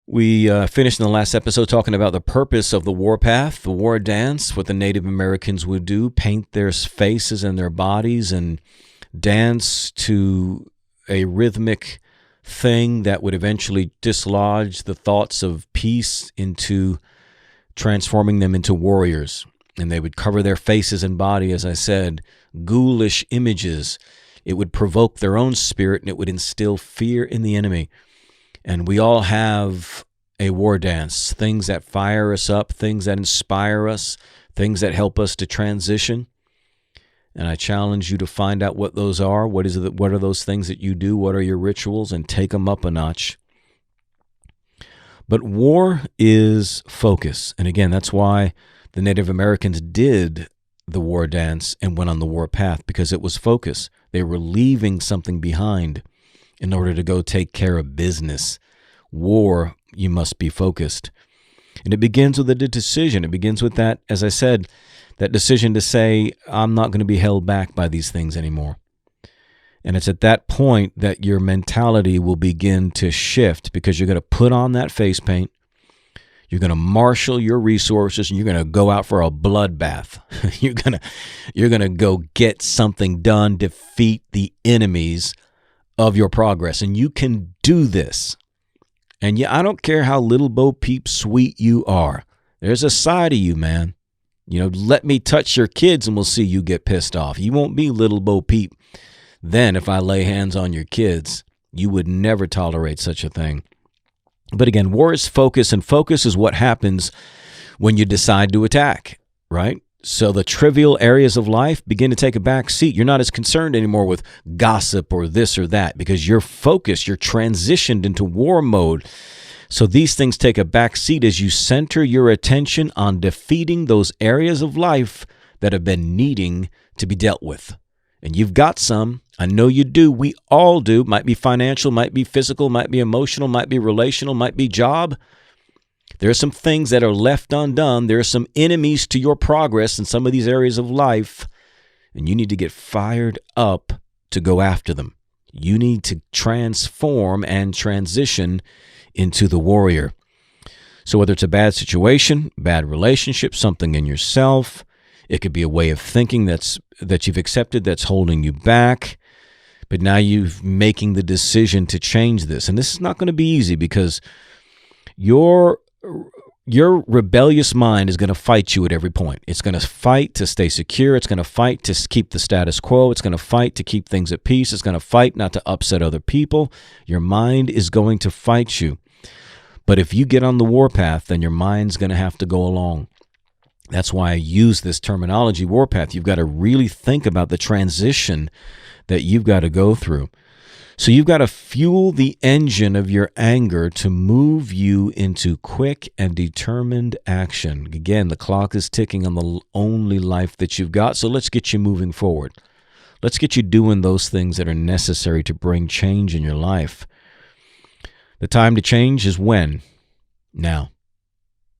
We finished in the last episode talking about the purpose of the warpath, the war dance, what the Native Americans would do, paint their faces and their bodies and dance to a rhythmic thing that would eventually dislodge the thoughts of peace into transforming them into warriors. And they would cover their faces and body, as I said, ghoulish images. It would provoke their own spirit and it would instill fear in the enemy. And we all have a war dance, things that fire us up, things that inspire us, things that help us to transition. And I challenge you to find out what those are. What are those things that you do? What are your rituals? And take them up a notch. But war is focus. And again, that's why the Native Americans did the war dance and went on the war path, because it was focus. They were leaving something behind in order to go take care of business. War, you must be focused. And it begins with a decision. It begins with that, as I said, that decision to say, I'm not going to be held back by these things anymore. And it's at that point that your mentality will begin to shift, because you're going to put on that face paint. You're going to marshal your resources, and you're going to go out for a bloodbath. You're going to go get something done, defeat the enemies of your progress. And you can do this. And yeah, I don't care how little Bo Peep sweet you are. There's a side of you, man. Let me touch your kids and we'll see you get pissed off. You won't be little Bo Peep. Then if I lay hands on your kids, you would never tolerate such a thing. But again, war is focus, and focus is what happens when you decide to attack, right? So the trivial areas of life begin to take a back seat. You're not as concerned anymore with gossip or this or that, because you're focused, you're transitioned into war mode. So these things take a back seat as you center your attention on defeating those areas of life that have been needing to be dealt with. And you've got some. I know you do. We all do. Might be financial, might be physical, might be emotional, might be relational, might be job. There are some things that are left undone. There are some enemies to your progress in some of these areas of life, and you need to get fired up to go after them. You need to transform and transition into the warrior. So whether it's a bad situation, bad relationship, something in yourself, it could be a way of thinking that you've accepted that's holding you back, but now you're making the decision to change this. And this is not going to be easy, because your rebellious mind is going to fight you at every point. It's going to fight to stay secure. It's going to fight to keep the status quo. It's going to fight to keep things at peace. It's going to fight not to upset other people. Your mind is going to fight you. But if you get on the warpath, then your mind's going to have to go along. That's why I use this terminology, warpath. You've got to really think about the transition that you've got to go through. So you've got to fuel the engine of your anger to move you into quick and determined action. Again, the clock is ticking on the only life that you've got, so let's get you moving forward. Let's get you doing those things that are necessary to bring change in your life. The time to change is when? Now.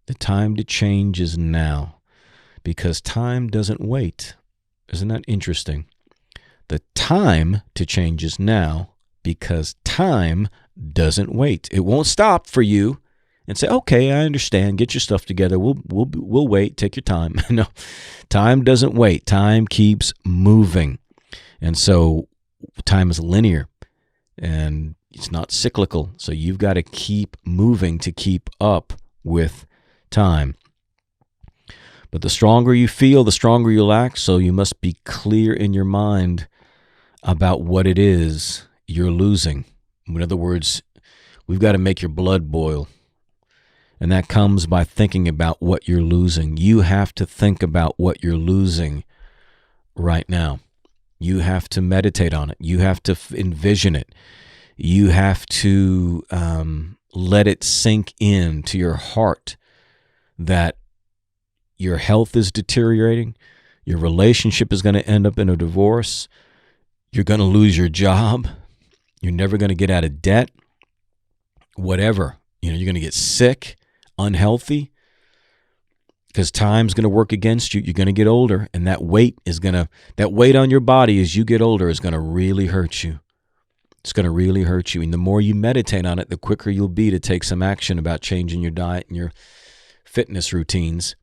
The time to change is now, because time doesn't wait. Isn't that interesting? The time to change is now, because time doesn't wait. It won't stop for you and say, okay, I understand. Get your stuff together. We'll wait. Take your time. No, time doesn't wait. Time keeps moving. And so time is linear and it's not cyclical. So you've got to keep moving to keep up with time. But the stronger you feel, the stronger you'll act. So you must be clear in your mind about what it is you're losing. In other words, we've got to make your blood boil. And that comes by thinking about what you're losing. You have to think about what you're losing right now. You have to meditate on it. You have to envision it. You have to let it sink into your heart that your health is deteriorating. Your relationship is going to end up in a divorce. You're going to lose your job. You're never going to get out of debt. Whatever. You're going to get sick, unhealthy, because time's going to work against you. You're going to get older, and that weight on your body as you get older is going to really hurt you. It's going to really hurt you. And the more you meditate on it, the quicker you'll be to take some action about changing your diet and your fitness routines.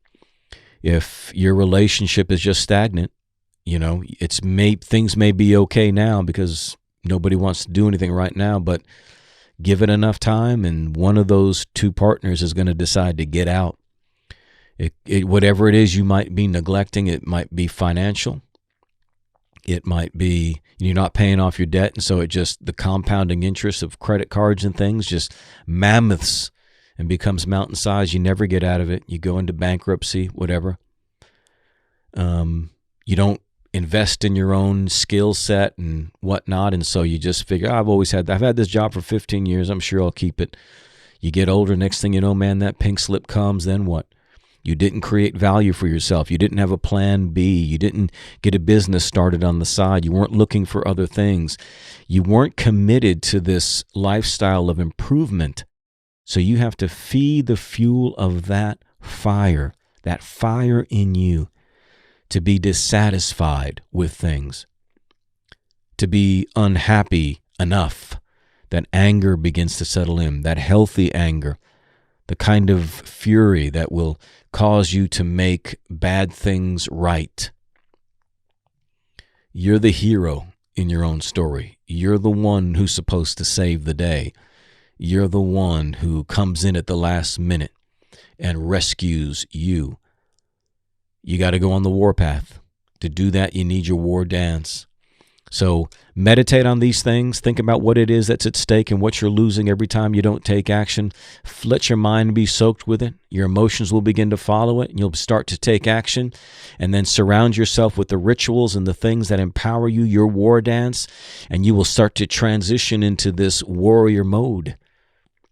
If your relationship is just stagnant, things may be okay now because nobody wants to do anything right now, but give it enough time and one of those two partners is going to decide to get out. Whatever it is you might be neglecting, it might be financial. It might be you're not paying off your debt, and so the compounding interest of credit cards and things just mammoths and becomes mountain size. You never get out of it. You go into bankruptcy, whatever. You don't invest in your own skill set and whatnot, and so you just figure, I've had this job for 15 years. I'm sure I'll keep it. You get older, next thing you know, man, that pink slip comes, then what? You didn't create value for yourself. You didn't have a plan B. You didn't get a business started on the side. You weren't looking for other things. You weren't committed to this lifestyle of improvement. So you have to feed the fuel of that fire in you to be dissatisfied with things, to be unhappy enough that anger begins to settle in, that healthy anger, the kind of fury that will cause you to make bad things right. You're the hero in your own story. You're the one who's supposed to save the day. You're the one who comes in at the last minute and rescues you. You got to go on the warpath. To do that, you need your war dance. So meditate on these things. Think about what it is that's at stake and what you're losing every time you don't take action. Let your mind be soaked with it. Your emotions will begin to follow it, and you'll start to take action. And then surround yourself with the rituals and the things that empower you, your war dance, and you will start to transition into this warrior mode.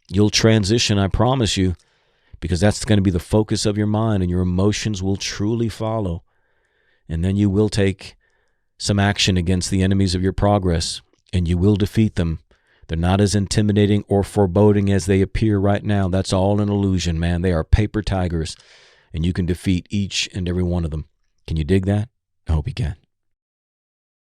You'll transition, I promise you, because that's going to be the focus of your mind, and your emotions will truly follow. And then you will take some action against the enemies of your progress, and you will defeat them. They're not as intimidating or foreboding as they appear right now. That's all an illusion, man. They are paper tigers, and you can defeat each and every one of them. Can you dig that? I hope you can.